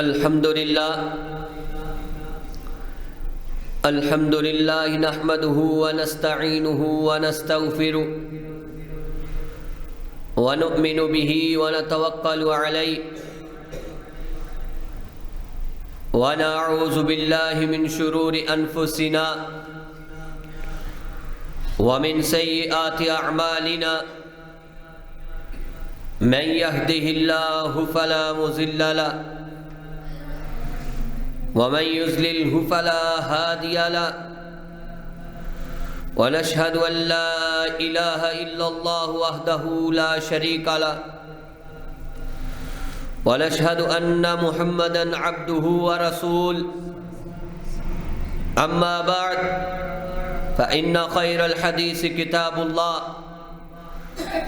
الحمد لله نحمده ونستعينه ونستغفره ونؤمن به ونتوكل عليه ونعوذ بالله من شرور أنفسنا ومن سيئات أعمالنا من يهده الله فلا مضل له ومن يضلله فلا هادي له ونشهد أن لا إله إلا الله وحده لا شريك له ونشهد أن محمدا عبده ورسوله أما بعد فإن خير الحديث كتاب الله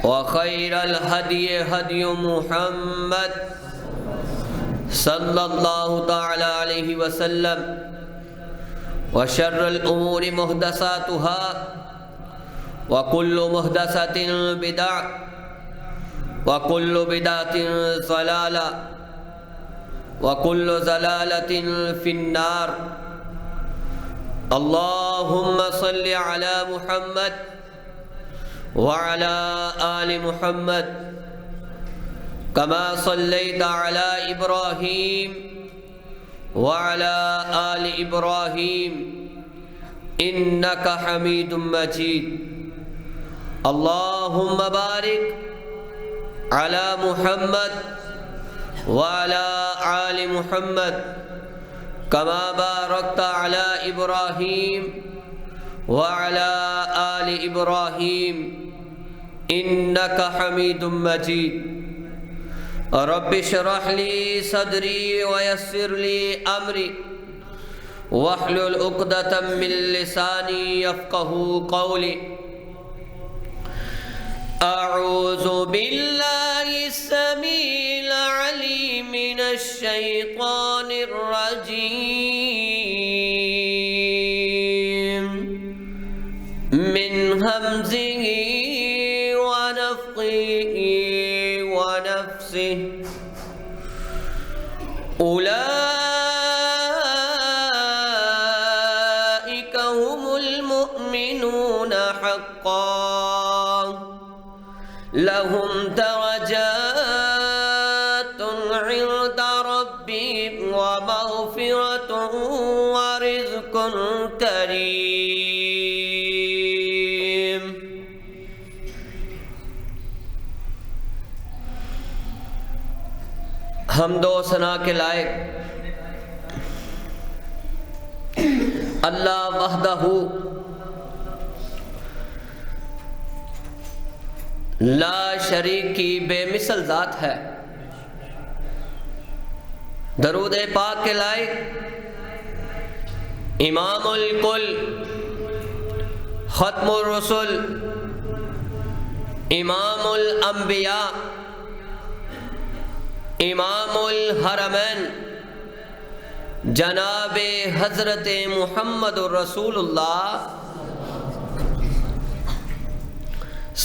وخير الهدي هدي محمد صلى الله تعالى عليه وسلم وشر الأمور محدثاتها وكل محدثة بدعة وكل بدعة ضلالة وكل ضلالة في النار اللهم صل على محمد وعلى آل محمد كما صليت على إبراهيم وعلى آل إبراهيم إنك حميد مجيد اللهم بارك على محمد وعلى آل محمد كما باركت على إبراهيم وعلى آل إبراهيم إنك حميد مجيد رب اشرح لي صدري ويسر لي أمري واحلل عقدة من لساني يفقهوا قولي أعوذ بالله السميع العليم من الشيطان الرجيم من همزه ونفخه ونفسه أولئك هم المؤمنون حقا لهم درجات عند ربهم ومغفرة ورزق كريم حمد و ثنا کے لائق اللہ وحدہ لا شریک کی بے مثل ذات ہے۔ درود پاک کے لائق امام الکل ختم الرسل امام الانبیاء امام الحرمین جناب حضرت محمد رسول اللہ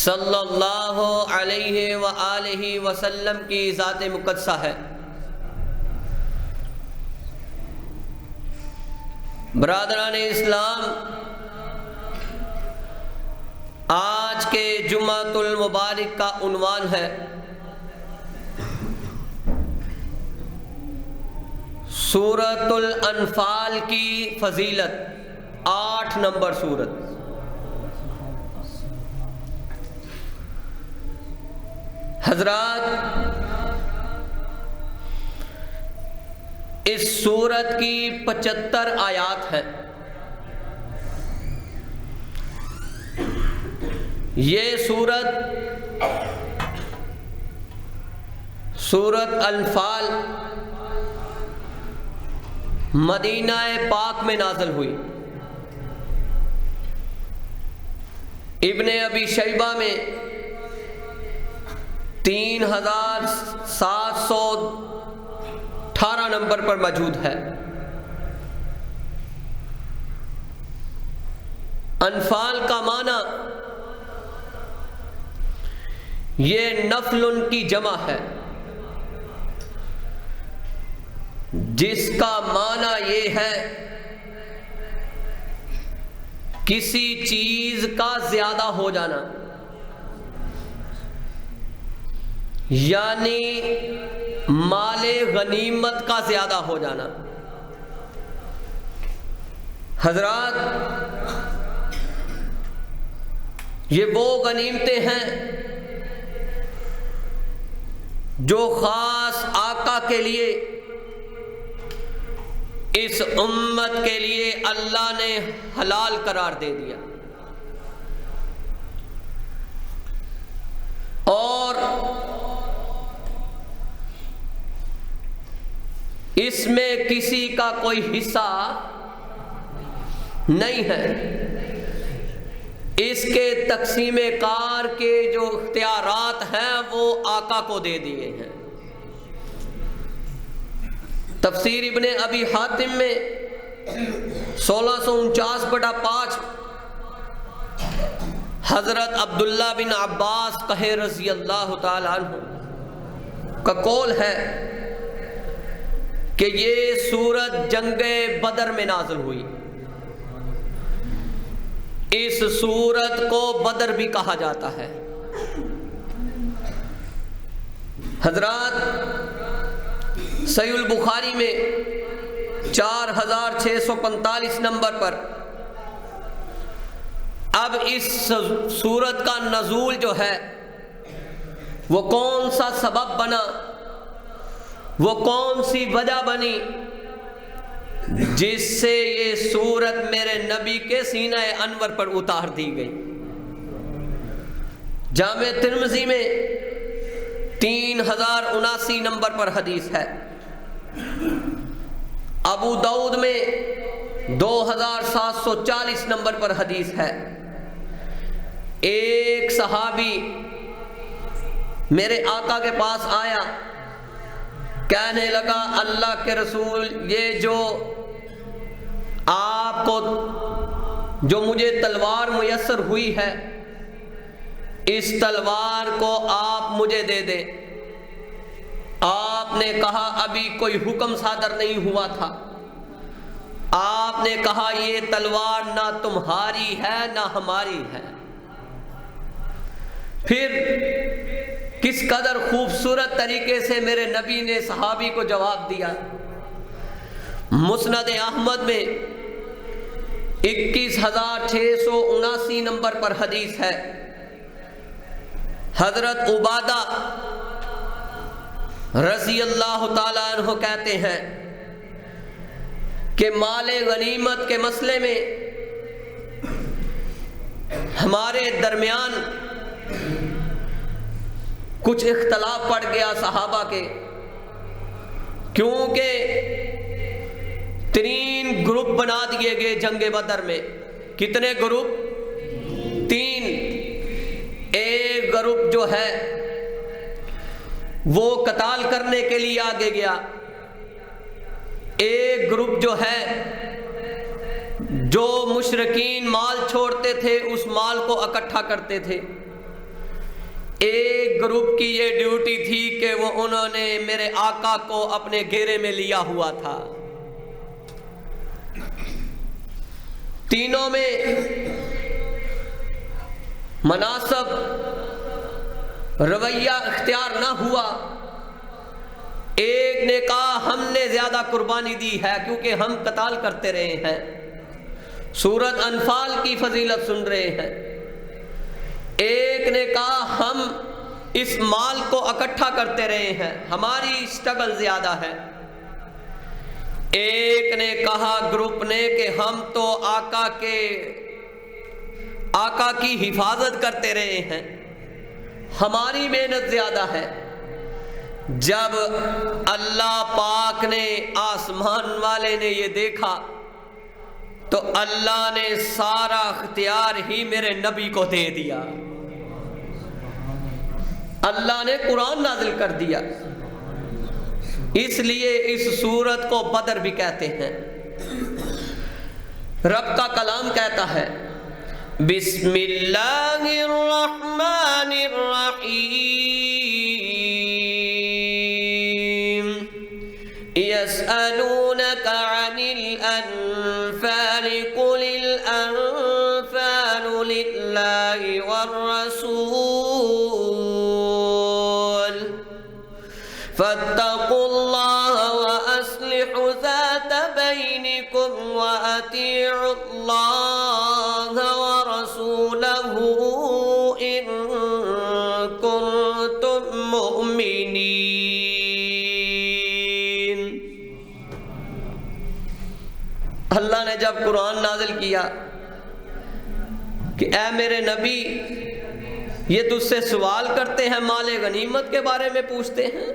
صلی اللہ علیہ وآلہ وسلم کی ذات مقدسہ ہے۔ برادران اسلام، آج کے جمعۃ المبارک کا عنوان ہے سورۃ الانفال کی فضیلت، 8 نمبر سورت۔ حضرات، اس سورت کی 75 آیات ہیں۔ یہ سورت انفال مدینہ پاک میں نازل ہوئی۔ ابن ابی شیبہ میں 3718 نمبر پر موجود ہے۔ انفال کا معنی یہ نفل کی جمع ہے۔ جس کا معنی یہ ہے کسی چیز کا زیادہ ہو جانا، یعنی مال غنیمت کا زیادہ ہو جانا۔ حضرات، یہ وہ غنیمتیں ہیں جو خاص آقا کے لیے، اس امت کے لیے اللہ نے حلال قرار دے دیا، اور اس میں کسی کا کوئی حصہ نہیں ہے۔ اس کے تقسیم کار کے جو اختیارات ہیں وہ آقا کو دے دیے ہیں۔ تفسیر ابن ابی حاتم میں 1649/5 حضرت عبداللہ بن عباس کہے رضی اللہ تعالی عنہ کا قول ہے کہ یہ سورت جنگ بدر میں نازل ہوئی۔ اس سورت کو بدر بھی کہا جاتا ہے۔ حضرات، صحیح البخاری میں 4645 نمبر پر اب اس سورت کا نزول جو ہے وہ کون سا سبب بنا، وہ کون سی وجہ بنی جس سے یہ سورت میرے نبی کے سینہ انور پر اتار دی گئی۔ جامع ترمذی میں 3079 نمبر پر حدیث ہے، ابو داؤد میں 2740 نمبر پر حدیث ہے۔ ایک صحابی میرے آقا کے پاس آیا، کہنے لگا اللہ کے رسول، یہ جو آپ کو جو مجھے تلوار میسر ہوئی ہے، اس تلوار کو آپ مجھے دے دیں۔ آپ نے کہا ابھی کوئی حکم صادر نہیں ہوا تھا۔ آپ نے کہا یہ تلوار نہ تمہاری ہے نہ ہماری ہے۔ پھر کس قدر خوبصورت طریقے سے میرے نبی نے صحابی کو جواب دیا۔ مسند احمد میں 21679 نمبر پر حدیث ہے، حضرت عبادہ رضی اللہ تعالیٰ عنہ کہتے ہیں کہ مال غنیمت کے مسئلے میں ہمارے درمیان کچھ اختلاف پڑ گیا صحابہ کے، کیونکہ 3 گروپ بنا دیے گئے جنگ بدر میں۔ کتنے گروپ؟ 3۔ ایک گروپ جو ہے وہ قتال کرنے کے لیے آگے گیا، ایک گروپ جو ہے جو مشرکین مال چھوڑتے تھے اس مال کو اکٹھا کرتے تھے، ایک گروپ کی یہ ڈیوٹی تھی کہ وہ انہوں نے میرے آقا کو اپنے گھیرے میں لیا ہوا تھا۔ تینوں میں مناسب رویہ اختیار نہ ہوا۔ ایک نے کہا ہم نے زیادہ قربانی دی ہے کیونکہ ہم قتال کرتے رہے ہیں، سورۃ انفال کی فضیلت سن رہے ہیں۔ ایک نے کہا ہم اس مال کو اکٹھا کرتے رہے ہیں، ہماری اسٹرگل زیادہ ہے۔ ایک نے کہا گروپ نے کہ ہم تو آقا کی حفاظت کرتے رہے ہیں، ہماری محنت زیادہ ہے۔ جب اللہ پاک نے آسمان والے نے یہ دیکھا تو اللہ نے سارا اختیار ہی میرے نبی کو دے دیا، اللہ نے قرآن نازل کر دیا۔ اس لیے اس سورت کو بدر بھی کہتے ہیں۔ رب کا کلام کہتا ہے بسم اللہ الرحمن الرحیم یسألونک يسألونك عن الأنفال قل الأنفال لله والرسول فاتقوا الله وأصلحوا ذات بينكم وأطيعوا الله ورسوله إن كنتم مؤمنين۔ اللہ نے جب قرآن نازل کیا کہ اے میرے نبی یہ تجھ سے سوال کرتے ہیں، مال غنیمت کے بارے میں پوچھتے ہیں،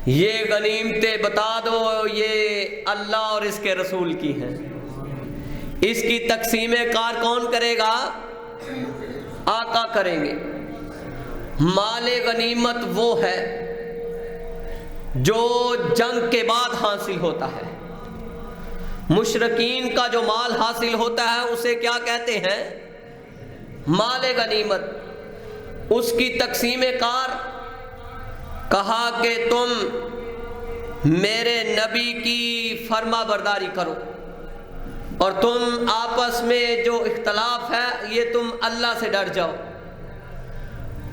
یہ غنیمتیں بتا دو یہ اللہ اور اس کے رسول کی ہیں، اس کی تقسیم کار کون کرے گا؟ آقا کریں گے۔ مال غنیمت وہ ہے جو جنگ کے بعد حاصل ہوتا ہے۔ مشرکین کا جو مال حاصل ہوتا ہے اسے کیا کہتے ہیں؟ مال غنیمت۔ اس کی تقسیم کار کہا کہ تم میرے نبی کی فرما برداری کرو اور تم آپس میں جو اختلاف ہے یہ تم اللہ سے ڈر جاؤ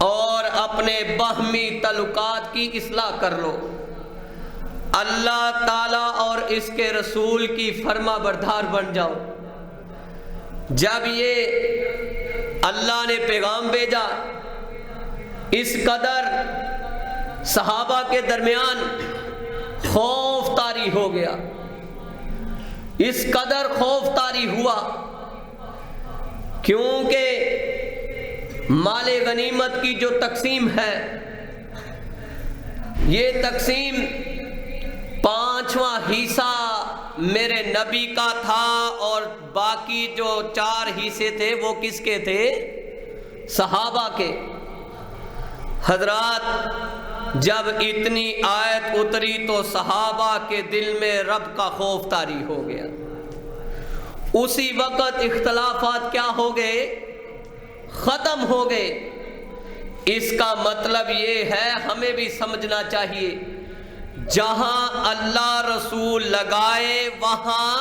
اور اپنے باہمی تعلقات کی اصلاح کر لو، اللہ تعالیٰ اور اس کے رسول کی فرما بردار بن جاؤ۔ جب یہ اللہ نے پیغام بھیجا اس قدر صحابہ کے درمیان خوف طاری ہو گیا، اس قدر خوف طاری ہوا کیونکہ مال غنیمت کی جو تقسیم ہے یہ تقسیم 5واں حصہ میرے نبی کا تھا اور باقی جو 4 حصے تھے وہ کس کے تھے؟ صحابہ کے۔ حضرات جب اتنی آیت اتری تو صحابہ کے دل میں رب کا خوف طاری ہو گیا، اسی وقت اختلافات کیا ہو گئے؟ ختم ہو گئے۔ اس کا مطلب یہ ہے ہمیں بھی سمجھنا چاہیے جہاں اللہ رسول لگائے وہاں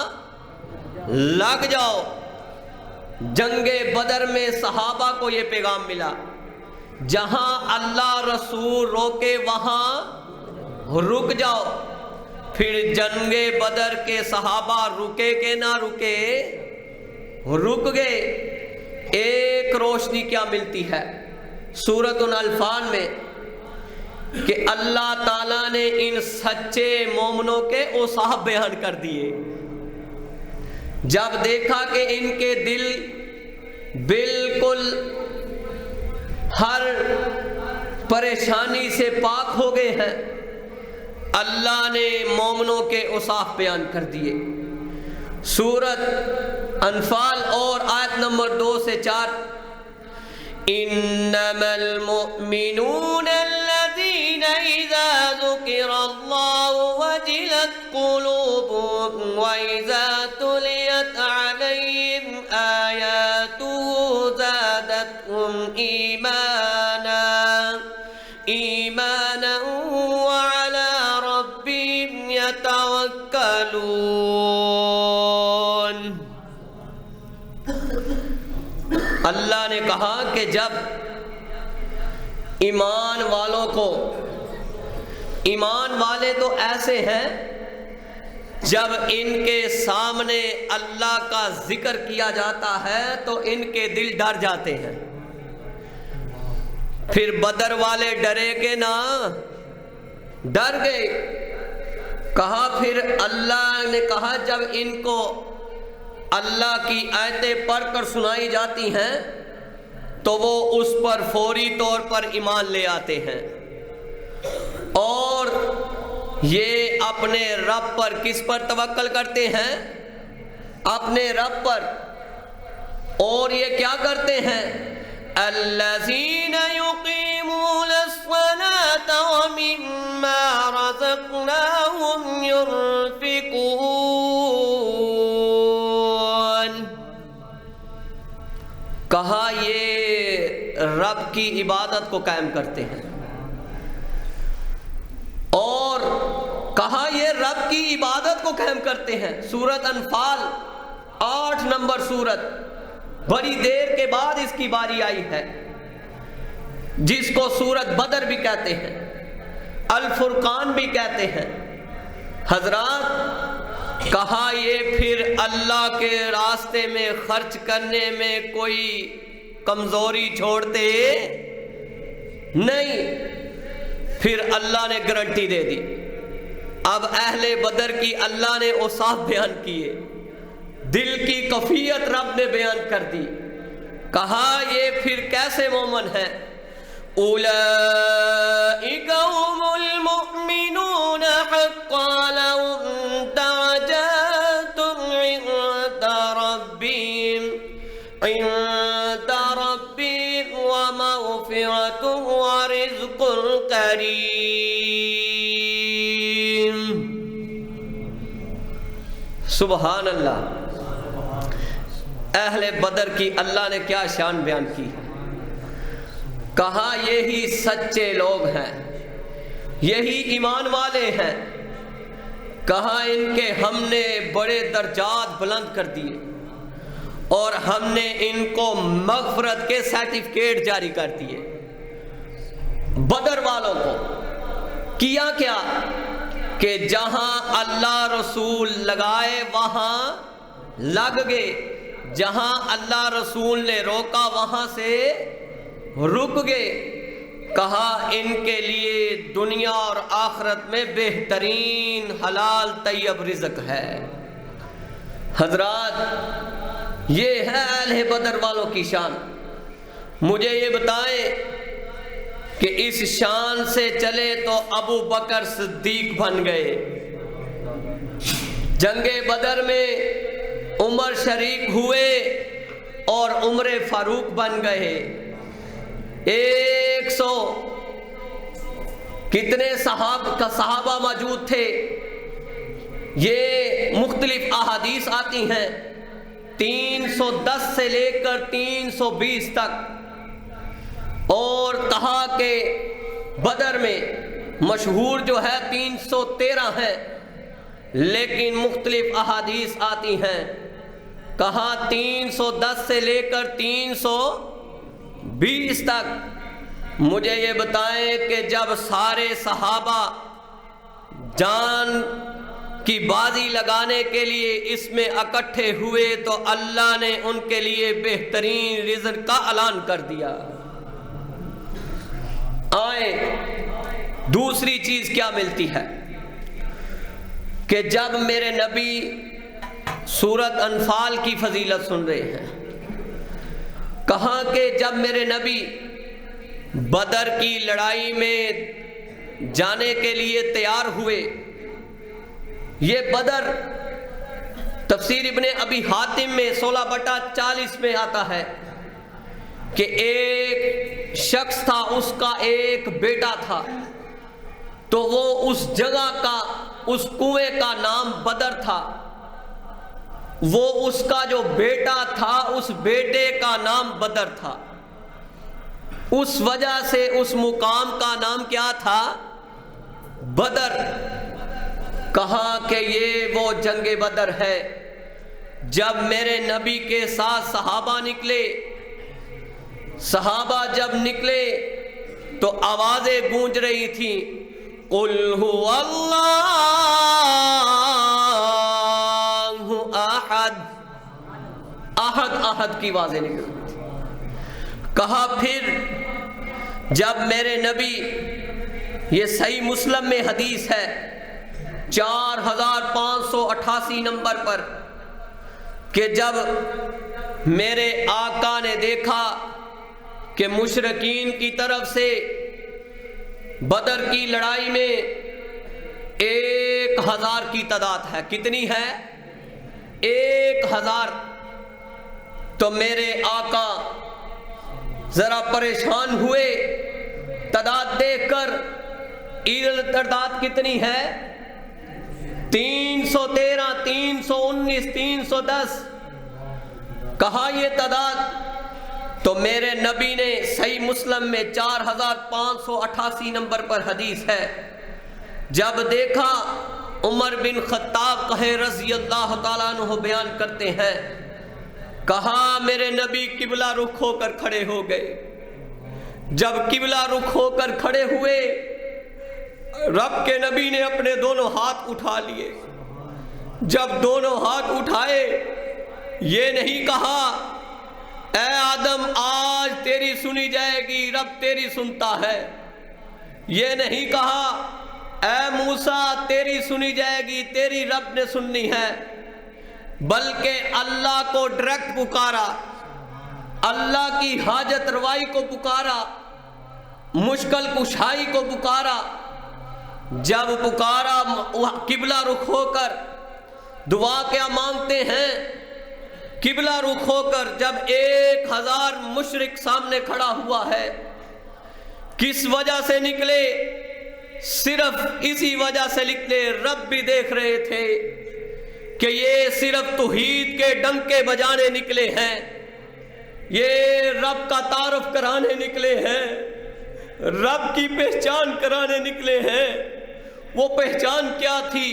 لگ جاؤ۔ جنگ بدر میں صحابہ کو یہ پیغام ملا، جہاں اللہ رسول روکے وہاں رک جاؤ۔ پھر جنگ بدر کے صحابہ رکے کہ نہ رکے؟ رک گئے۔ ایک روشنی کیا ملتی ہے سورۃ الانفال میں کہ اللہ تعالیٰ نے ان سچے مومنوں کے اوصاف بیان کر دیے۔ جب دیکھا کہ ان کے دل بالکل ہر پریشانی سے پاک ہو گئے ہیں، اللہ نے مومنوں کے اوصاف بیان کر دیے۔ سورۃ انفال اور آیت نمبر 2 سے 4، انما المؤمنون الذين اذا ذكر الله وجلت قلوبهم واذا تليت عليهم آياته زادتهم ایمانا وعلى ربهم يتوكلون۔ اللہ نے کہا کہ جب ایمان والوں کو، ایمان والے تو ایسے ہیں جب ان کے سامنے اللہ کا ذکر کیا جاتا ہے تو ان کے دل ڈر جاتے ہیں۔ پھر بدر والے ڈرے کہ نہ ڈر گئے۔ کہا پھر اللہ نے کہا جب ان کو اللہ کی آیتیں پڑھ کر سنائی جاتی ہیں تو وہ اس پر فوری طور پر ایمان لے آتے ہیں اور یہ اپنے رب پر کس پر توکل کرتے ہیں؟ اپنے رب پر۔ اور یہ کیا کرتے ہیں؟ الذین یقیمون الصلاة ومما رزقناہم ينفقون۔ کہا یہ رب کی عبادت کو قائم کرتے ہیں اور کہا یہ رب کی عبادت کو قائم کرتے ہیں۔ سورۃ انفال 8 نمبر سورت، بڑی دیر کے بعد اس کی باری آئی ہے، جس کو سورۃ بدر بھی کہتے ہیں، الفرقان بھی کہتے ہیں۔ حضرات کہا یہ پھر اللہ کے راستے میں خرچ کرنے میں کوئی کمزوری چھوڑتے نہیں، پھر اللہ نے گارنٹی دے دی۔ اب اہل بدر کی اللہ نے اوصاف بیان کیے، دل کی کیفیت رب نے بیان کر دی۔ کہا یہ پھر کیسے مومن ہیں؟ اولئک هم المؤمنون حقا لهم درجات عند ربهم ومغفرة ورزق کریم۔ سبحان اللہ، اہل بدر کی اللہ نے کیا شان بیان کی۔ کہا یہی سچے لوگ ہیں، یہی ایمان والے ہیں۔ کہا ان کے ہم نے بڑے درجات بلند کر دیے اور ہم نے ان کو مغفرت کے سرٹیفکیٹ جاری کر دیے۔ بدر والوں کو کیا کیا کہ جہاں اللہ رسول لگائے وہاں لگ گئے، جہاں اللہ رسول نے روکا وہاں سے رک گئے۔ کہا ان کے لیے دنیا اور آخرت میں بہترین حلال طیب رزق ہے۔ حضرات یہ ہے اہل بدر والوں کی شان۔ مجھے یہ بتائیں کہ اس شان سے چلے تو ابو بکر صدیق بن گئے، جنگ بدر میں عمر شریک ہوئے اور عمر فاروق بن گئے۔ 100 کتنے صحابہ موجود تھے؟ یہ مختلف احادیث آتی ہیں، 310 سے لے کر 320 تک، اور کہا کہ بدر میں مشہور جو ہے 313 ہے، لیکن مختلف احادیث آتی ہیں۔ کہا 310 سے لے کر 320 تک۔ مجھے یہ بتائیں کہ جب سارے صحابہ جان کی بازی لگانے کے لیے اس میں اکٹھے ہوئے تو اللہ نے ان کے لیے بہترین رزق کا اعلان کر دیا۔ دوسری چیز کیا ملتی ہے کہ جب میرے نبی سورۃ انفال کی فضیلت سن رہے ہیں، کہا کہ جب میرے نبی بدر کی لڑائی میں جانے کے لیے تیار ہوئے، یہ بدر تفسیر ابن ابی حاتم میں 16/40 میں آتا ہے کہ ایک شخص تھا، اس کا ایک بیٹا تھا، تو وہ اس جگہ کا، اس کنویں کا نام بدر تھا۔ وہ اس کا جو بیٹا تھا، اس بیٹے کا نام بدر تھا، اس وجہ سے اس مقام کا نام کیا تھا؟ بدر۔ کہا کہ یہ وہ جنگ بدر ہے جب میرے نبی کے ساتھ صحابہ نکلے۔ صحابہ جب نکلے تو آوازیں گونج رہی تھیں، قل هو اللہ احد، احد احد کی آوازیں نکل رہی تھیں۔ کہا پھر جب میرے نبی، یہ صحیح مسلم میں حدیث ہے 4588 نمبر پر، کہ جب میرے آقا نے دیکھا کہ مشرکین کی طرف سے بدر کی لڑائی میں 1000 کی تعداد ہے۔ کتنی ہے؟ 1000۔ تو میرے آقا ذرا پریشان ہوئے تعداد دیکھ کر۔ تعداد کتنی ہے؟ 313، 319، 310۔ کہا یہ تعداد؟ تو میرے نبی نے صحیح مسلم میں 4588 نمبر پر حدیث ہے جب دیکھا عمر بن خطاب کہیں رضی اللہ تعالیٰ عنہ بیان کرتے ہیں، کہا میرے نبی قبلہ رخ ہو کر کھڑے ہو گئے۔ جب قبلہ رخ ہو کر کھڑے ہوئے، رب کے نبی نے اپنے دونوں ہاتھ اٹھا لیے۔ جب دونوں ہاتھ اٹھائے، یہ نہیں کہا اے آدم آج تیری سنی جائے گی، رب تیری سنتا ہے۔ یہ نہیں کہا اے موسیٰ تیری سنی جائے گی، تیری رب نے سننی ہے، بلکہ اللہ کو ڈائریکٹ پکارا، اللہ کی حاجت روائی کو پکارا، مشکل کشائی کو پکارا۔ جب پکارا قبلہ رخ ہو کر، دعا کیا مانگتے ہیں؟ قبلہ رخ ہو کر جب 1000 مشرک سامنے کھڑا ہوا ہے، کس وجہ سے نکلے؟ صرف اسی وجہ سے نکلے، رب بھی دیکھ رہے تھے کہ یہ صرف توحید کے ڈنکے بجانے نکلے ہیں، یہ رب کا تعارف کرانے نکلے ہیں، رب کی پہچان کرانے نکلے ہیں۔ وہ پہچان کیا تھی؟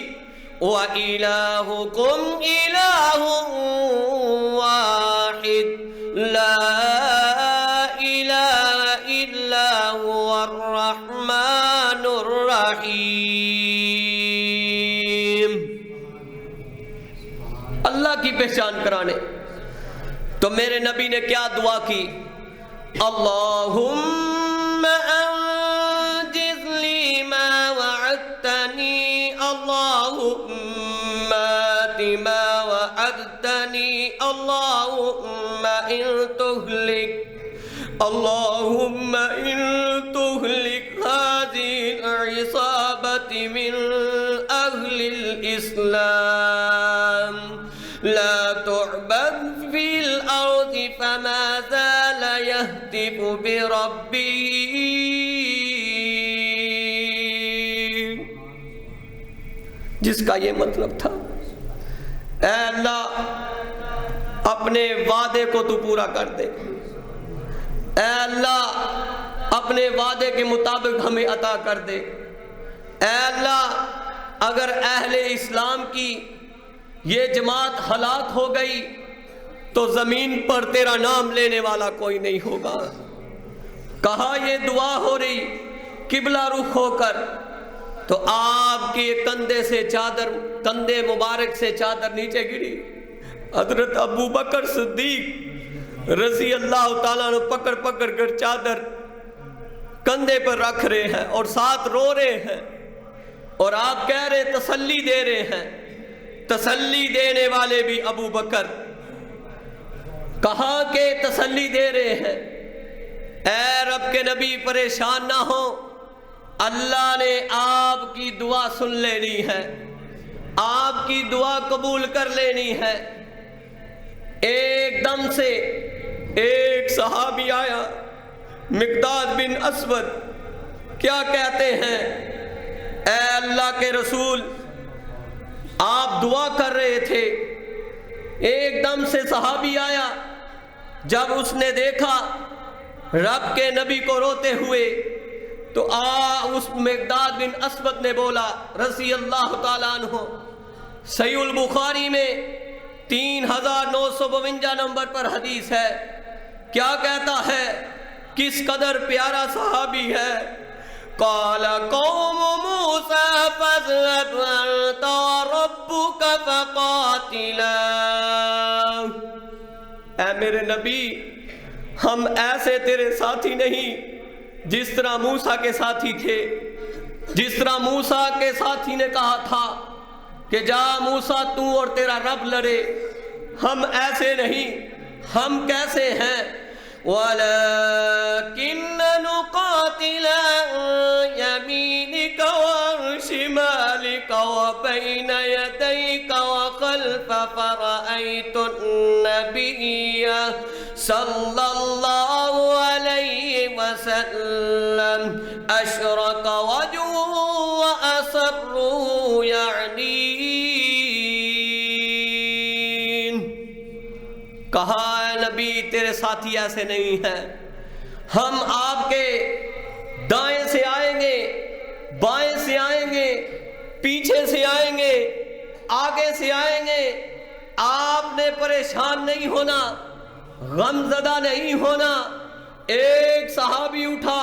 وَإِلَٰهُكُمْ إِلَٰهٌ وَاحِدٌ لَا إِلَٰهَ إِلَّا هُوَ الرَّحْمَٰنُ الرَّحِيمُ۔ اللہ کی پہچان کرانے۔ تو میرے نبی نے کیا دعا کی؟ اللہم انجز لی ما وعدتنی، اللہم آت ما وعدتنی، اللہم ان تہلک هذه العصابة من اہل الاسلام لا تعبد في الارض، فما زال يهتف بربه۔ جس کا یہ مطلب تھا، اے اللہ اپنے وعدے کو تو پورا کر دے، اے اللہ اپنے وعدے کے مطابق ہمیں عطا کر دے، اے اللہ اگر اہل اسلام کی یہ جماعت ہلاک ہو گئی تو زمین پر تیرا نام لینے والا کوئی نہیں ہوگا۔ کہا یہ دعا ہو رہی قبلہ رخ ہو کر، تو آپ کے کندھے مبارک سے چادر نیچے گری۔ حضرت ابو بکر صدیق رضی اللہ تعالیٰ عنہ پکڑ پکڑ کر چادر کندھے پر رکھ رہے ہیں اور ساتھ رو رہے ہیں، اور آپ کہہ رہے تسلی دے رہے ہیں۔ تسلی دینے والے بھی ابو بکر، کہاں کے تسلی دے رہے ہیں؟ اے رب کے نبی پریشان نہ ہو، اللہ نے آپ کی دعا سن لینی ہے، آپ کی دعا قبول کر لینی ہے۔ ایک دم سے ایک صحابی آیا، مقداد بن اسود، کیا کہتے ہیں؟ اے اللہ کے رسول آپ دعا کر رہے تھے، ایک دم سے صحابی آیا، جب اس نے دیکھا رب کے نبی کو روتے ہوئے تو اس مقداد بن اسود نے بولا رضی اللہ تعالیٰ عنہ، صحیح البخاری میں 3952 نمبر پر حدیث ہے، کیا کہتا ہے؟ کس قدر پیارا صحابی ہے۔ قال قوم موسیٰ فاذهب أنت وربك فقاتلا، اے میرے نبی ہم ایسے تیرے ساتھی نہیں جس طرح موسیٰ کے ساتھی تھے، جس طرح موسیٰ کے ساتھی نے کہا تھا کہ جا موسیٰ تو اور تیرا رب لڑے، ہم ایسے نہیں، ہم کیسے ہیں؟ وَلَكِنَّ نُقَاتِلَ يَمِينِكَ وَشِمَالِكَ وَبَيْنَ يَدَيْكَ وَخَلْفَ، فَرَأَيْتُ النَّبِيَّ صَلَّى اللَّهُ عَلَيْهِ وَسَلَّمَ أَشْرَقَ وَجْهُهُ وَأَصَرُّهُ يَعْنِينَ۔ کہا اے نبی تیرے ساتھی ایسے نہیں ہیں، ہم آپ کے دائیں سے آئیں گے، بائیں سے آئیں گے، پیچھے سے آئیں گے، آگے سے آئیں گے، آپ نے پریشان نہیں ہونا، غم زدہ نہیں ہونا۔ ایک صحابی اٹھا،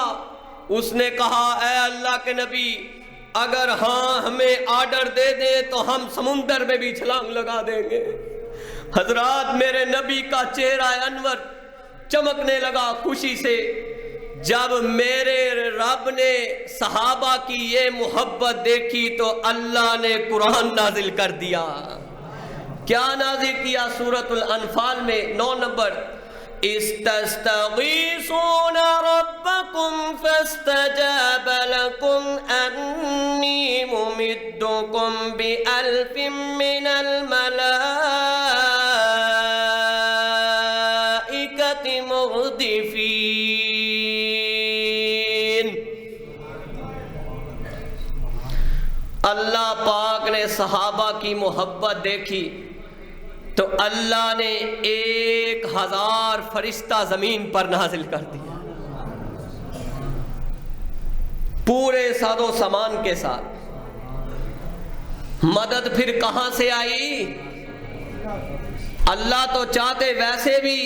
اس نے کہا اے اللہ کے نبی، اگر ہاں ہمیں آرڈر دے دیں تو ہم سمندر میں بھی چھلانگ لگا دیں گے۔ حضرات میرے نبی کا چہرہ انور چمکنے لگا خوشی سے جب میرے رب نے صحابہ کی یہ محبت دیکھی تو اللہ نے قرآن نازل کر دیا۔ کیا نازل کیا؟ سورۃ الانفال میں 9 نمبر، استستغیثون ربکم فاستجاب لکم انی ممدکم بألف من الملائکۃ مردفین۔ اللہ پاک نے صحابہ کی محبت دیکھی تو اللہ نے 1000 فرشتہ زمین پر نازل کر دیا، پورے ساز و سامان کے ساتھ۔ مدد پھر کہاں سے آئی؟ اللہ تو چاہتے ویسے بھی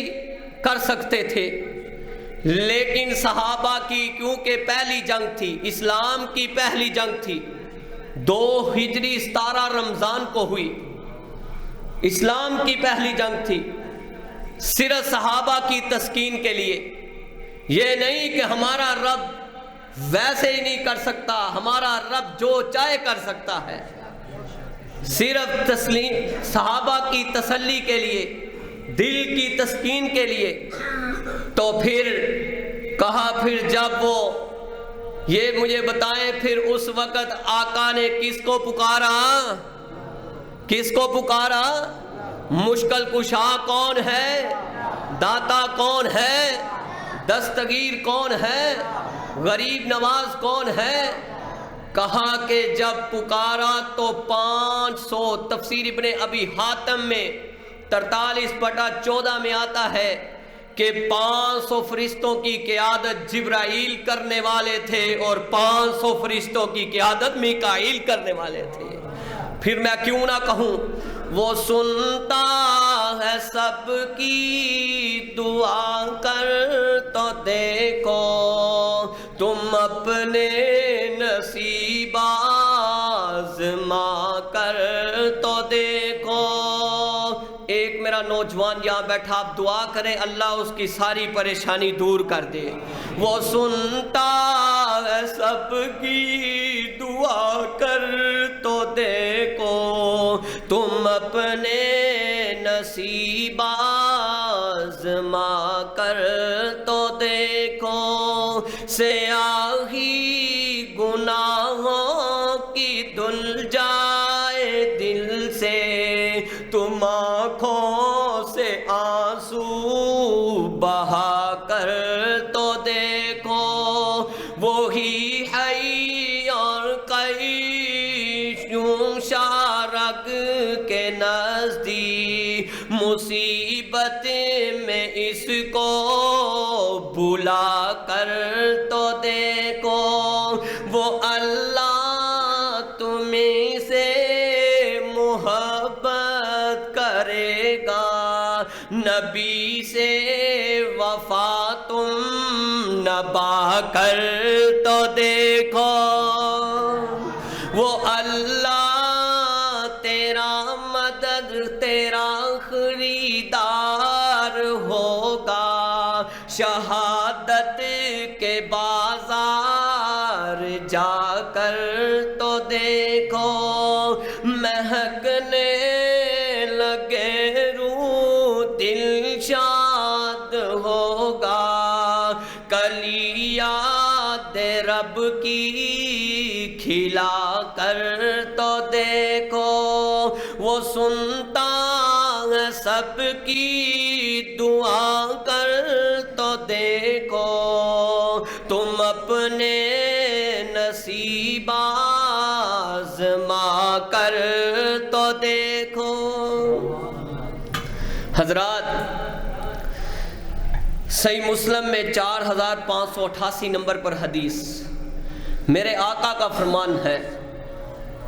کر سکتے تھے، لیکن صحابہ کی کیونکہ پہلی جنگ تھی، اسلام کی پہلی جنگ تھی، 2 ہجری 17 رمضان کو ہوئی، اسلام کی پہلی جنگ تھی، صرف صحابہ کی تسکین کے لیے۔ یہ نہیں کہ ہمارا رب ویسے ہی نہیں کر سکتا، ہمارا رب جو چاہے کر سکتا ہے، صرف تسلیم صحابہ کی تسلی کے لیے، دل کی تسکین کے لیے۔ تو پھر کہا، پھر جب وہ یہ مجھے بتائیں پھر اس وقت آقا نے کس کو پکارا؟ کس کو پکارا؟ مشکل کشا کون ہے؟ داتا کون ہے؟ دستگیر کون ہے؟ غریب نواز کون ہے؟ کہا کہ جب پکارا تو 500، تفسیر ابن ابی حاتم میں 43/14 میں آتا ہے کہ 500 فرشتوں کی قیادت جبرائیل کرنے والے تھے اور 500 فرشتوں کی قیادت میکائیل کرنے والے تھے۔ پھر میں کیوں نہ کہوں، وہ سنتا ہے سب کی دعا کر تو دیکھو، تم اپنے نصیب آزما کر تو دیکھو۔ ایک میرا نوجوان یہاں بیٹھا، آپ دعا کریں اللہ اس کی ساری پریشانی دور کر دے۔ وہ سنتا ہے سب کی دعا کر تو دیکھو، تم اپنے نصیب آزما کر تو دیکھو، سیاہی گناہوں کی دھل جائے دل سے، تم آنکھوں سے آنسو بہا کر تو دیکھو، وہی حی اور قیوم شارک کے نزدیک، مصیبت میں اس کو بلا کر تو دیکھو، وہ اللہ تمہیں سے محبت کرے گا، نبی سے وفا تم نبھا کر تو دیکھو، وہ اللہ تیرا مدد تیرا خریدار ہوگا، شہادت کے بازار جا کر تو دیکھو، مہکنے لگے روح دل شاد ہوگا، کلی یاد رب کی کھلا کر تو دیکھو، وہ سنتا ہے سب کی دعا کر تو دیکھو، تم اپنے نصیب آزما کر تو دیکھو۔ حضرات صحیح مسلم میں 4588 نمبر پر حدیث، میرے آقا کا فرمان ہے،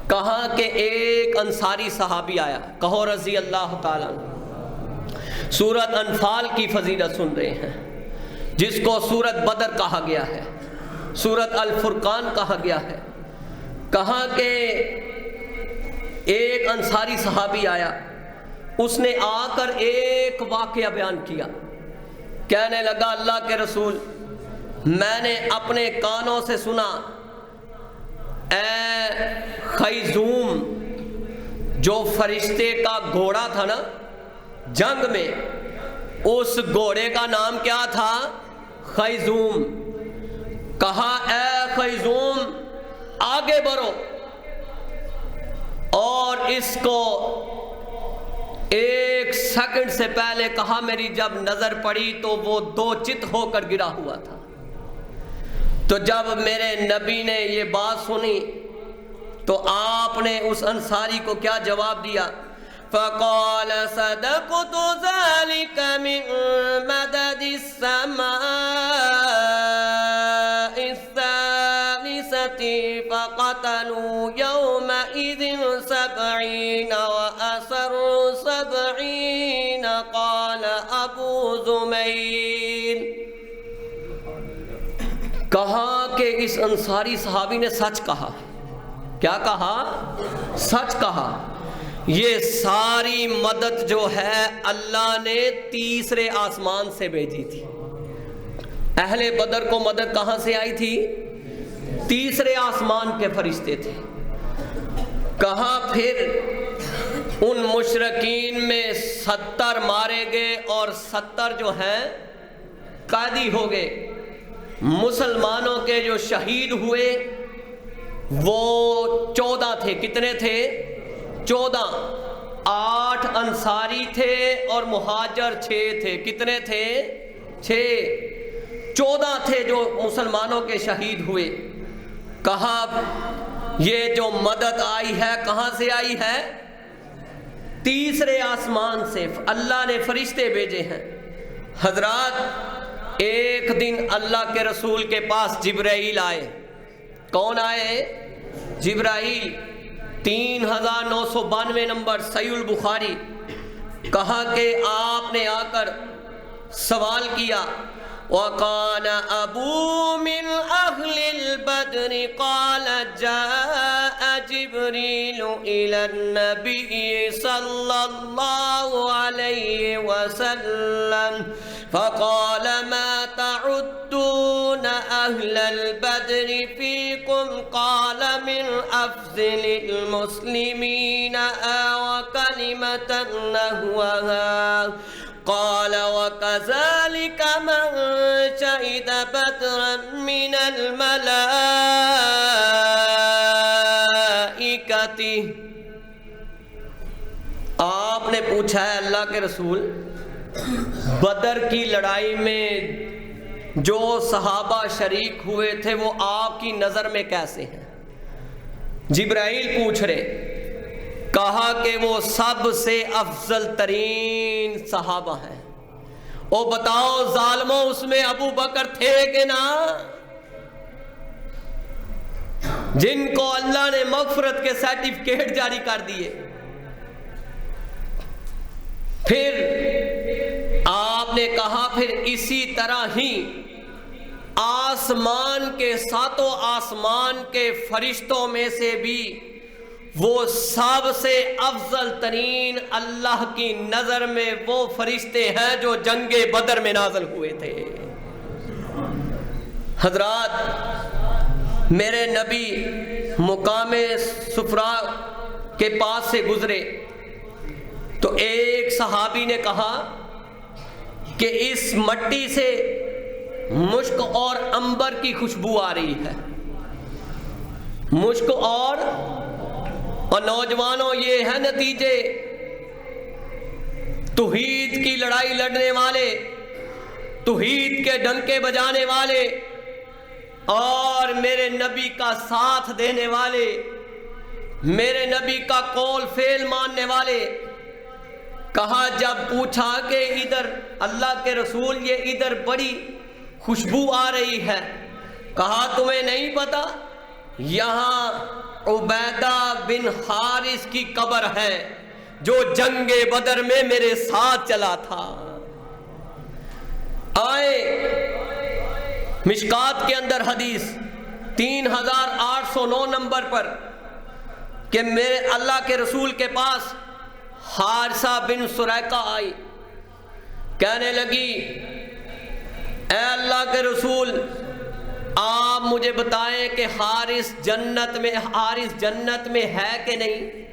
کہا کہ ایک انصاری صحابی آیا، کہو رضی اللہ تعالیٰ عنہ۔ سورۃ انفال کی فضیلت سن رہے ہیں، جس کو سورۃ بدر کہا گیا ہے، سورۃ الفرقان کہا گیا ہے۔ کہا کہ ایک انصاری صحابی آیا، اس نے آ کر ایک واقعہ بیان کیا، کہنے لگا اللہ کے رسول، میں نے اپنے کانوں سے سنا اے خیزوم، جو فرشتے کا گھوڑا تھا نا جنگ میں، اس گھوڑے کا نام کیا تھا؟ خیزوم۔ کہا اے خیزوم آگے بڑھو، اور اس کو ایک سیکنڈ سے پہلے کہا میری جب نظر پڑی تو وہ دو چت ہو کر گرا ہوا تھا۔ تو جب میرے نبی نے یہ بات سنی تو آپ نے اس انصاری کو کیا جواب دیا؟ فقال صدقت ذلك من مدد السماء الثالثة فقتلوا يومئذ 70 وأسروا 70 قال أبو زمير۔ کہا کہ اس انصاری صحابی نے سچ کہا۔ کیا کہا؟ سچ کہا۔ یہ ساری مدد جو ہے اللہ نے تیسرے آسمان سے بھیجی تھی۔ اہل بدر کو مدد کہاں سے آئی تھی؟ تیسرے آسمان کے فرشتے تھے۔ کہا پھر ان مشرکین میں 70 مارے گئے اور 70 جو ہیں قیدی ہو گئے۔ مسلمانوں کے جو شہید ہوئے وہ 14 تھے۔ کتنے تھے؟ 14۔ 8 انصاری تھے اور مہاجر 6 تھے۔ کتنے تھے؟ 6۔ 14 تھے جو مسلمانوں کے شہید ہوئے۔ کہا یہ جو مدد آئی ہے کہاں سے آئی ہے؟ تیسرے آسمان سے، اللہ نے فرشتے بھیجے ہیں۔ حضرات ایک دن اللہ کے رسول کے پاس جبرائیل آئے۔ کون آئے؟ جبرائیل۔ 3992 نمبر صحیح البخاری۔ کہا کہ آپ نے آ کر سوال کیا، وَقَالَ أَبُو مِنْ أَهْلِ الْبَدْرِ قَالَ جَاءَ جِبْرِيلُ إِلَى النَّبِيِّ صَلَّى اللَّهُ عَلَيْهِ وَسَلَّمَ فَقَالَ مَا تَعُدُّونَ أَهْلَ الْبَدْرِ فِيكُمْ قَالَ مِنْ أَفْضَلِ الْمُسْلِمِينَ وَكَلِمَةً نَحْوَهَا قال وكذلك من شهد بدرا من الملائكة۔ آپ نے پوچھا ہے اللہ کے رسول، بدر کی لڑائی میں جو صحابہ شریک ہوئے تھے وہ آپ کی نظر میں کیسے ہیں؟ جبرائیل پوچھ رہے۔ کہا کہ وہ سب سے افضل ترین صحابہ ہیں۔ او بتاؤ ظالموں، اس میں ابو بکر تھے کہ نہ؟ جن کو اللہ نے مغفرت کے سرٹیفکیٹ جاری کر دیے۔ پھر آپ نے کہا پھر اسی طرح ہی آسمان کے 7 آسمان کے فرشتوں میں سے بھی وہ سب سے افضل ترین اللہ کی نظر میں وہ فرشتے ہیں جو جنگ بدر میں نازل ہوئے تھے۔ حضرات میرے نبی مقام صفرا کے پاس سے گزرے تو ایک صحابی نے کہا کہ اس مٹی سے مشک اور عنبر کی خوشبو آ رہی ہے۔ مشک اور نوجوانوں یہ ہے نتیجے توحید کی لڑائی لڑنے والے، توحید کے ڈنکے بجانے والے اور میرے نبی کا ساتھ دینے والے، میرے نبی کا قول فعل ماننے والے۔ کہا جب پوچھا کہ ادھر اللہ کے رسول یہ ادھر بڑی خوشبو آ رہی ہے، کہا تمہیں نہیں پتا یہاں عبیدہ بن حارث کی قبر ہے جو جنگ بدر میں میرے ساتھ چلا تھا۔ آئے مشکات کے اندر حدیث 3809 نمبر پر کہ میرے اللہ کے رسول کے پاس حارثہ بن سریقہ آئی، کہنے لگی اے اللہ کے رسول آپ مجھے بتائیں کہ حارث جنت میں ہے کہ نہیں،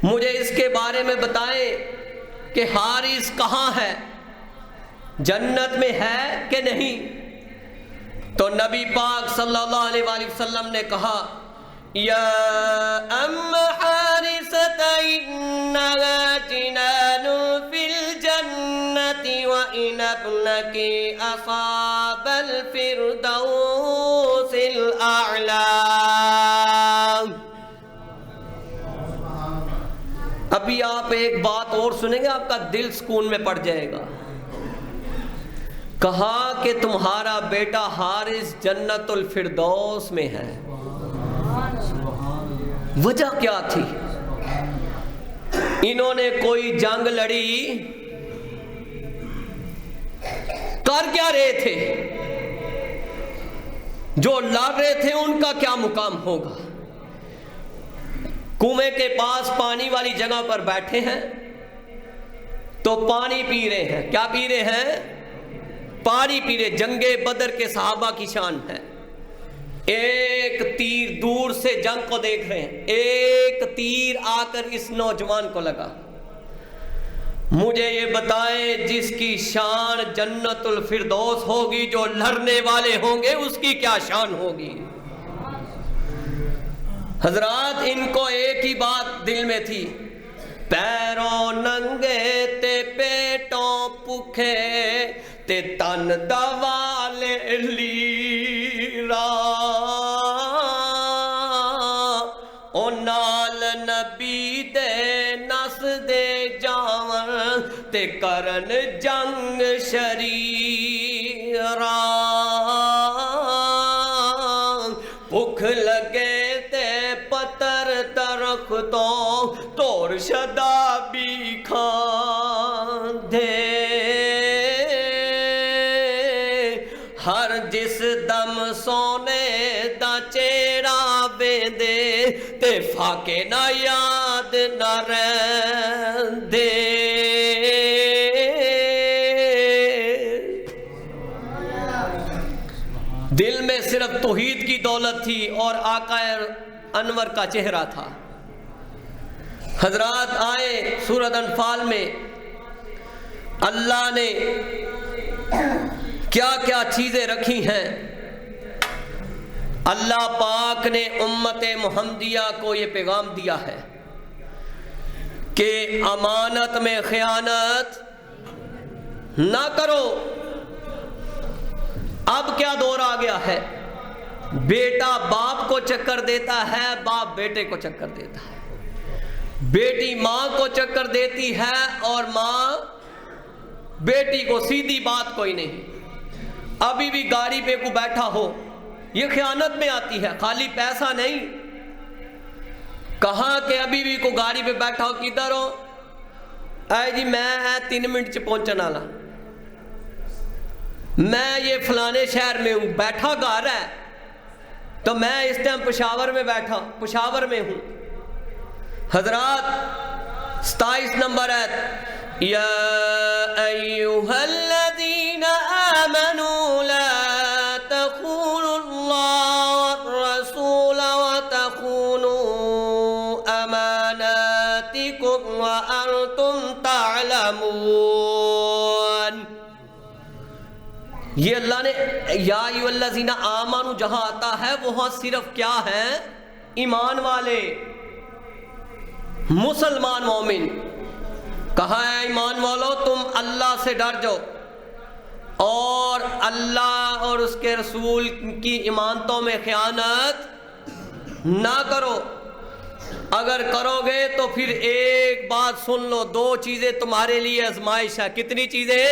مجھے اس کے بارے میں بتائیں کہ حارث کہاں ہے، جنت میں ہے کہ نہیں۔ تو نبی پاک صلی اللہ علیہ وآلہ وسلم نے کہا یا ام حارثۃ انہا جنان فی الجنۃ وان ابنک اصاب الفردوس الاعلی۔ ابھی آپ ایک بات اور سنیں گے، آپ کا دل سکون میں پڑ جائے گا۔ کہا کہ تمہارا بیٹا حارث جنت الفردوس میں ہے۔ وجہ کیا تھی؟ انہوں نے کوئی جنگ لڑی، کر کیا رہے تھے؟ جو لڑ رہے تھے ان کا کیا مقام ہوگا؟ کنویں کے پاس پانی والی جگہ پر بیٹھے ہیں تو پانی پی رہے ہیں۔ کیا پی رہے ہیں؟ پانی پی رہے۔ جنگ بدر کے صحابہ کی شان ہے، ایک تیر دور سے جنگ کو دیکھ رہے ہیں، ایک تیر آ کر اس نوجوان کو لگا۔ مجھے یہ بتائیں جس کی شان جنت الفردوس ہوگی، جو لڑنے والے ہوں گے اس کی کیا شان ہوگی؟ حضرات ان کو ایک ہی بات دل میں تھی، پیروں ننگے تے پیٹوں پکھے تے تن دوالے لیرا، او نال نبی دے نس دے جاون تے کرن جنگ شریرا، بھوک لگے تے پتر درختوں توڑ شدابی کھان دے، ہر جس دم سونے دا چہرہ بیندے تے فاقے نہ یاد نہ رہندے۔ دل میں صرف توحید کی دولت تھی اور آقا انور کا چہرہ تھا۔ حضرات آئے سورۃ انفال میں اللہ نے کیا کیا چیزیں رکھی ہیں۔ اللہ پاک نے امت محمدیہ کو یہ پیغام دیا ہے کہ امانت میں خیانت نہ کرو۔ اب کیا دور آ گیا ہے، بیٹا باپ کو چکر دیتا ہے، باپ بیٹے کو چکر دیتا ہے، بیٹی ماں کو چکر دیتی ہے اور ماں بیٹی کو۔ سیدھی بات کوئی نہیں۔ ابھی بھی گاڑی پہ کو بیٹھا ہو، یہ خیانت میں آتی ہے، خالی پیسہ نہیں۔ کہاں کہ ابھی بھی کو گاڑی پہ بیٹھا ہو، کدھر ہو؟ اے جی میں 3 منٹ چ پہنچنے والا، میں یہ فلانے شہر میں ہوں، بیٹھا گھر ہے تو میں اس ٹائم پشاور میں بیٹھا، پشاور میں ہوں۔ حضرات 27 نمبر آیت، یا ایھا الذین آمنوا لا تخونوا اللہ والرسول وتخونوا اماناتکم وانتم تعلمون۔ یہ اللہ نے یا ایھا الذین آمنوا جہاں آتا ہے وہاں صرف کیا ہے؟ ایمان والے، مسلمان مومن۔ کہا ہے ایمان والو تم اللہ سے ڈر جاؤ اور اللہ اور اس کے رسول کی امانتوں میں خیانت نہ کرو۔ اگر کرو گے تو پھر ایک بات سن لو، 2 چیزیں تمہارے لیے آزمائش ہے۔ کتنی چیزیں؟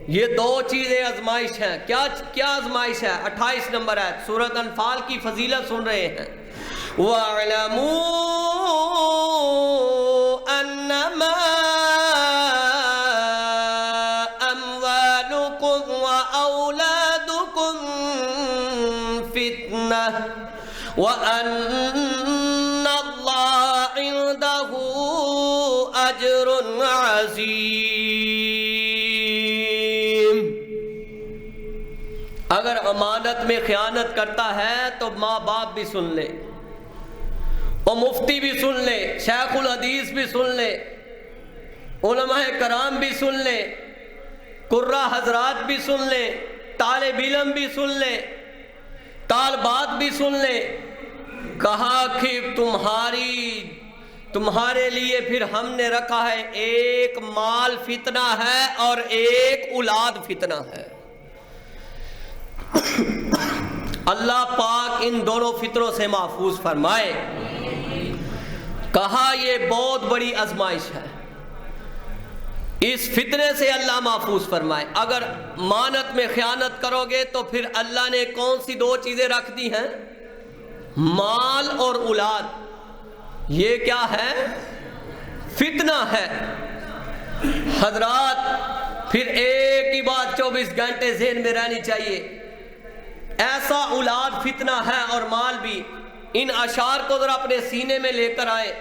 یہ 2 چیزیں آزمائش ہیں۔ کیا آزمائش ہے؟ 28 نمبر ہے، سورۃ انفال کی فضیلت سن رہے ہیں۔ وَاعْلَمُوا أَنَّمَا أَمْوَالُكُمْ وَأَوْلَادُكُمْ فِتْنَةٌ وَأَنَّ اللَّهَ عِندَهُ أَجْرٌ عَظِيمٌ۔ اگر امانت میں خیانت کرتا ہے تو ماں باپ بھی سن لے، اور مفتی بھی سن لے، شیخ الحدیث بھی سن لے، علماء کرام بھی سن لے، قرہ حضرات بھی سن لے، طالب علم بھی سن لے، طالبات بھی سن لے۔ کہا کہ تمہارے لیے پھر ہم نے رکھا ہے ایک مال فتنہ ہے اور ایک اولاد فتنہ ہے۔ اللہ پاک ان دونوں فطروں سے محفوظ فرمائے۔ کہا یہ بہت بڑی آزمائش ہے، اس فتنے سے اللہ محفوظ فرمائے۔ اگر امانت میں خیانت کرو گے تو پھر اللہ نے کون سی دو چیزیں رکھ دی ہیں؟ مال اور اولاد۔ یہ کیا ہے؟ فتنہ ہے۔ حضرات پھر ایک ہی بات 24 گھنٹے ذہن میں رہنی چاہیے، ایسا اولاد فتنہ ہے اور مال بھی۔ ان اشعار کو ذرا اپنے سینے میں لے کر آئے۔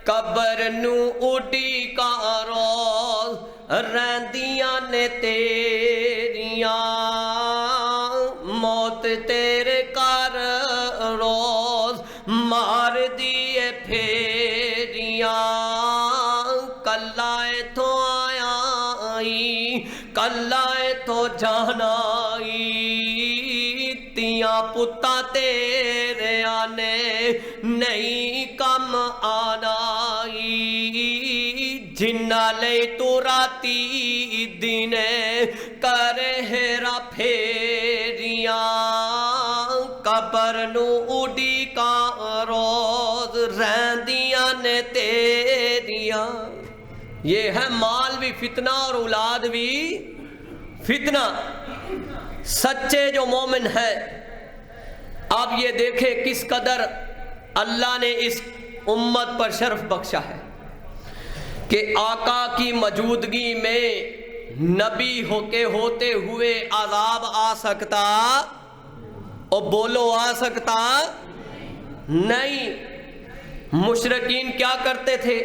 قبر نو اڈی کا روز رہندیاں نے تیریاں، موت تیرے کر روز مار دیے پھیریاں، کلا تو آیا کلا تو جانا، تیاں پتا تیرے آنے نہیں کم آنا، جنہ لے تو راتی دینے کرے ہیرا پھیریاں، قبر نو اڈی کا روز رہندیاں نے تیریاں۔ یہ ہے مال بھی فتنہ اور اولاد بھی فتنہ۔ سچے جو مومن ہے، اب یہ دیکھیں کس قدر اللہ نے اس امت پر شرف بخشا ہے کہ آقا کی موجودگی میں نبی ہو کے ہوتے ہوئے عذاب آ سکتا، اور بولو آ سکتا نہیں۔ مشرکین کیا کرتے تھے؟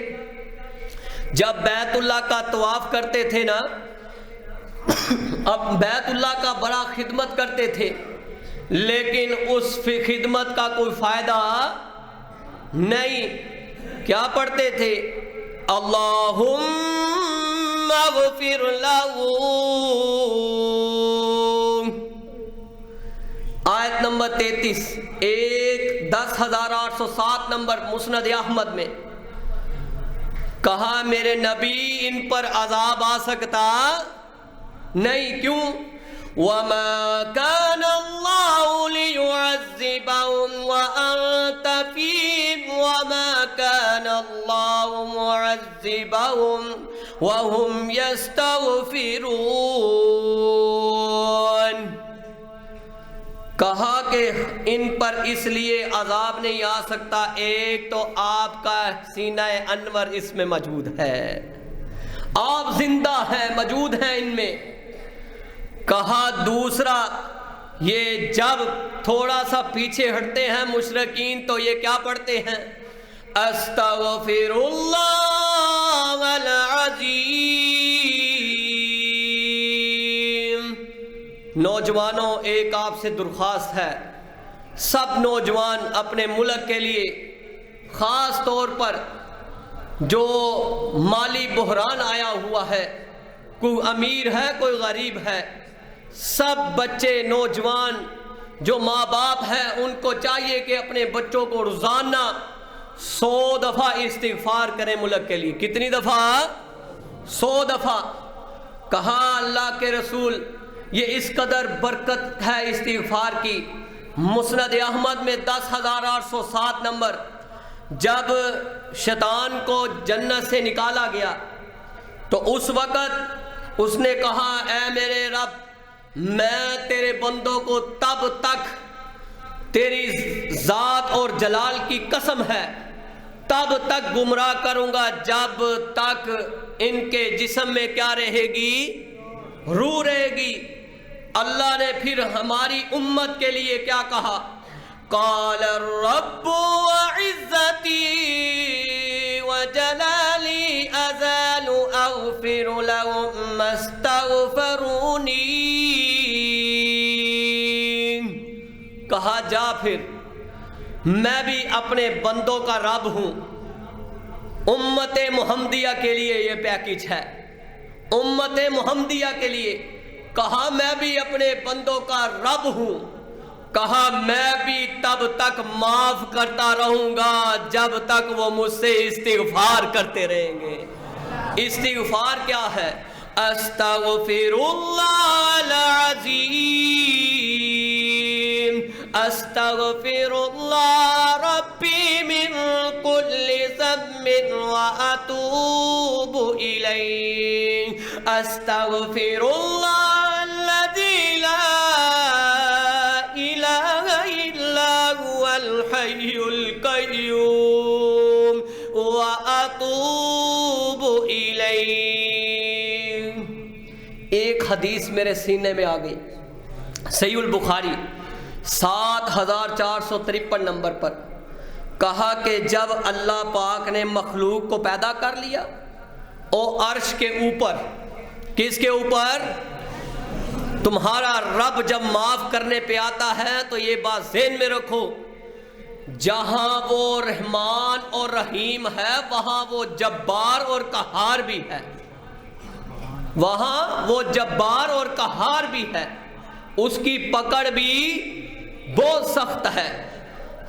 جب بیت اللہ کا طواف کرتے تھے نا، اب بیت اللہ کا بڑا خدمت کرتے تھے، لیکن اس خدمت کا کوئی فائدہ نہیں۔ کیا پڑھتے تھے؟ اللہم اغفر لہو، آیت نمبر 33، 10,807 نمبر مسند احمد میں۔ کہا میرے نبی ان پر عذاب آ سکتا نہیں، کیوں؟ وَمَا كَانَ اللَّهُ لِيُعَذِّبَهُمْ وَأَنْتَ فِيهِمْ وَمَا كَانَ اللَّهُ مُعَذِّبَهُمْ وَهُمْ يَسْتَغْفِرُونَ۔ کہا کہ ان پر اس لیے عذاب نہیں آ سکتا، ایک تو آپ کا سینہ انور اس میں موجود ہے، آپ زندہ ہیں، موجود ہیں ان میں۔ کہا دوسرا، یہ جب تھوڑا سا پیچھے ہٹتے ہیں مشرکین تو یہ کیا پڑھتے ہیں؟ استغفر اللہ العظیم۔ نوجوانوں ایک آپ سے درخواست ہے، سب نوجوان اپنے ملک کے لیے، خاص طور پر جو مالی بحران آیا ہوا ہے، کوئی امیر ہے کوئی غریب ہے، سب بچے نوجوان جو ماں باپ ہیں ان کو چاہیے کہ اپنے بچوں کو روزانہ 100 دفعہ استغفار کریں ملک کے لیے۔ کتنی دفعہ؟ 100 دفعہ۔ کہا اللہ کے رسول یہ اس قدر برکت ہے استغفار کی۔ مسند احمد میں 10,807 نمبر، جب شیطان کو جنت سے نکالا گیا تو اس وقت اس نے کہا اے میرے رب، میں تیرے بندوں کو تب تک تیری ذات اور جلال کی قسم ہے، تب تک گمراہ کروں گا جب تک ان کے جسم میں کیا رہے گی؟ روح رہے گی۔ اللہ نے پھر ہماری امت کے لیے کیا کہا؟ قال الرب وعزتی وجلالی ازال اغفر لهم ما استغفرونی، کہا جا پھر میں بھی اپنے بندوں کا رب ہوں۔ امت محمدیہ کے لیے یہ پیکج ہے، امت محمدیہ کے لیے کہا میں بھی اپنے بندوں کا رب ہوں، کہا میں بھی تب تک معاف کرتا رہوں گا جب تک وہ مجھ سے استغفار کرتے رہیں گے۔ استغفار کیا ہے؟ استغفر اللہ العظیم، استغفر اللہ ربی من کل ذنب واتوب الیہ، استغفر اللہ الذی لا الہ الا هو الحی القیوم واتوب الیہ۔ ایک حدیث میرے سینے میں آ گئی، صحیح البخاری 7453 نمبر پر، کہا کہ جب اللہ پاک نے مخلوق کو پیدا کر لیا اور عرش کے اوپر، کس کے اوپر؟ تمہارا رب جب معاف کرنے پہ آتا ہے تو یہ بات ذہن میں رکھو، جہاں وہ رحمان اور رحیم ہے وہاں وہ جبار اور قہار بھی ہے، وہاں وہ جبار اور قہار بھی ہے، اس کی پکڑ بھی بہت سخت ہے۔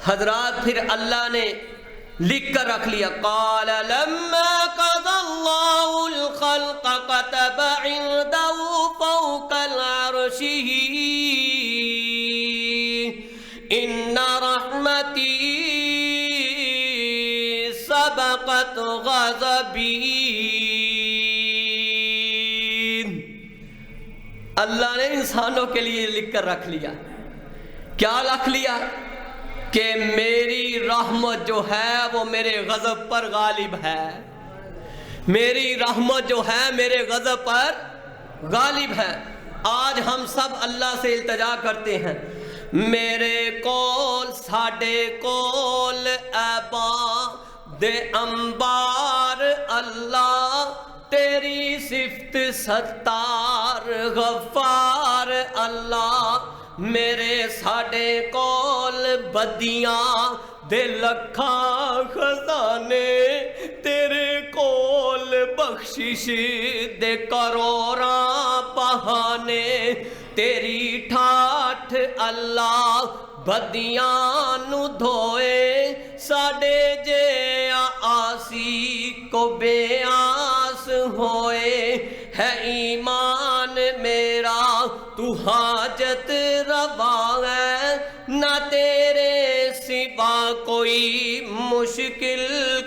حضرات پھر اللہ نے لکھ کر رکھ لیا، قال لما قضى الله الخلق كتب عنده فوق العرش ان رحمتي سبقت غضبي۔ اللہ نے انسانوں کے لیے لکھ کر رکھ لیا، کیا رکھ لیا؟ کہ میری رحمت جو ہے وہ میرے غضب پر غالب ہے، میری رحمت جو ہے میرے غضب پر غالب ہے۔ آج ہم سب اللہ سے التجا کرتے ہیں، میرے کول ساڈے کول عباد انبار اللہ، تیری صفت ستار غفار اللہ، میرے ساڈے کول بدیاں دے لکھاں خزانے، تیرے کول بخشش دے کروڑاں بہانے، تیری ٹھاٹھ اللہ بدیاں نو دھوئے، ساڈے جے آسی کو بے آس ہوئے، ہے ایمان میرا تو حاجت روا ہے، نہ تیرے سوا کوئی مشکل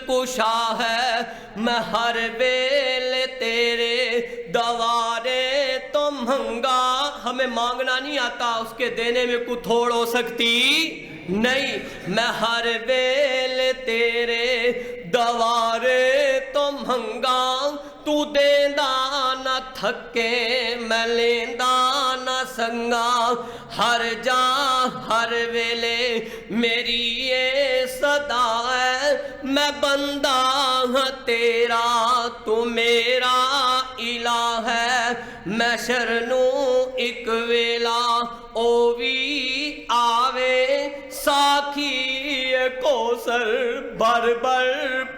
کشا ہے، میں ہر ویل تیرے دوارے تو منگا۔ ہمیں مانگنا نہیں آتا، اس کے دینے میں کوئی تھوڑ ہو سکتی نہیں، میں ہر ویل تیرے دوارے تو منگا، تو دیندا نہ تھکے میں لیندا نہ سنگا، ہر جا ہر ویلے میری یہ صدا ہے، میں بندہ ہاں تیرا تو میرا الہ ہے، میں شرنو ایک ویلا او بھی آوے، ساکھی کوثر بر بر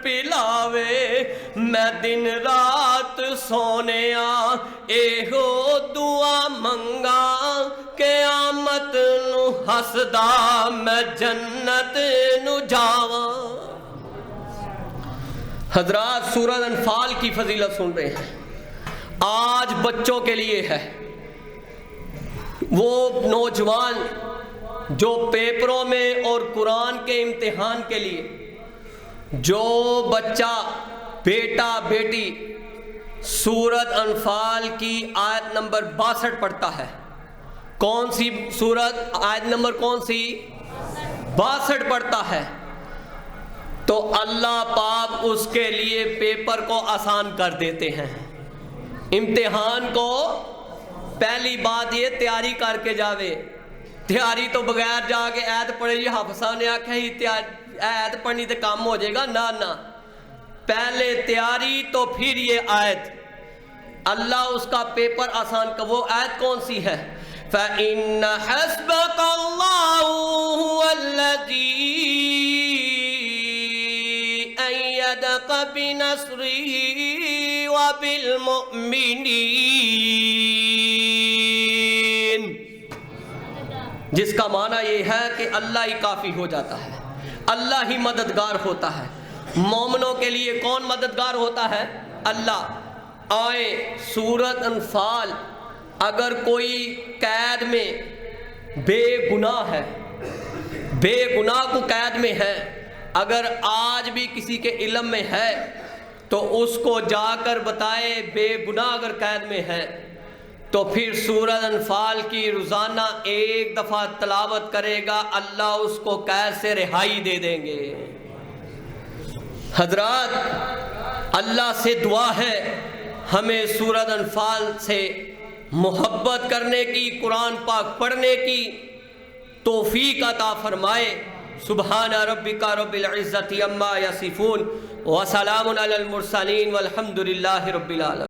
پلاوے، میں دن رات سونیا ایہو دعا منگا، قیامت نو ہسدا میں جنت نو جاواں۔ حضرات سورہ انفال کی فضیلت سن رہے ہیں، آج بچوں کے لیے ہے، وہ نوجوان جو پیپروں میں اور قرآن کے امتحان کے لیے، جو بچہ بیٹا بیٹی سورۃ انفال کی آیت نمبر 62 پڑھتا ہے، کون سی سورت؟ آیت نمبر کون سی؟ 62 پڑھتا ہے تو اللہ پاک اس کے لیے پیپر کو آسان کر دیتے ہیں. امتحان کو پہلی بات یہ تیاری کر کے جاوے. تیاری تو بغیر جا کے ایت پڑھے جی حافظ صاحب نے آکھا ہی ایت پڑھنی تو کام ہو جائے گا. نہ پہلے تیاری تو پھر یہ آیت. اللہ اس کا پیپر آسان کا. وہ آیت کون سی ہے؟ فَإِنَّ حَسْبَكَ اللَّهُ هُوَ الَّذِي أَيَّدَكَ بِنَصْرِهِ وَبِالْمُؤْمِنِينَ، جس کا معنی یہ ہے کہ اللہ ہی کافی ہو جاتا ہے، اللہ ہی مددگار ہوتا ہے. مومنوں کے لیے کون مددگار ہوتا ہے؟ اللہ. آئیں سورۃ انفال. اگر کوئی قید میں بے گناہ ہے، بے گناہ کو قید میں ہے، اگر آج بھی کسی کے علم میں ہے تو اس کو جا کر بتائے. بے گناہ اگر قید میں ہے تو پھر سورۃ انفال کی روزانہ 1 دفعہ تلاوت کرے گا، اللہ اس کو قید سے رہائی دے دیں گے. حضرات، اللہ سے دعا ہے ہمیں سورۃ انفال سے محبت کرنے کی، قرآن پاک پڑھنے کی توفیق عطا فرمائے. سبحان ربک رب العزت عما یصفون وسلام علی المرسلین والحمد للہ رب العالمین.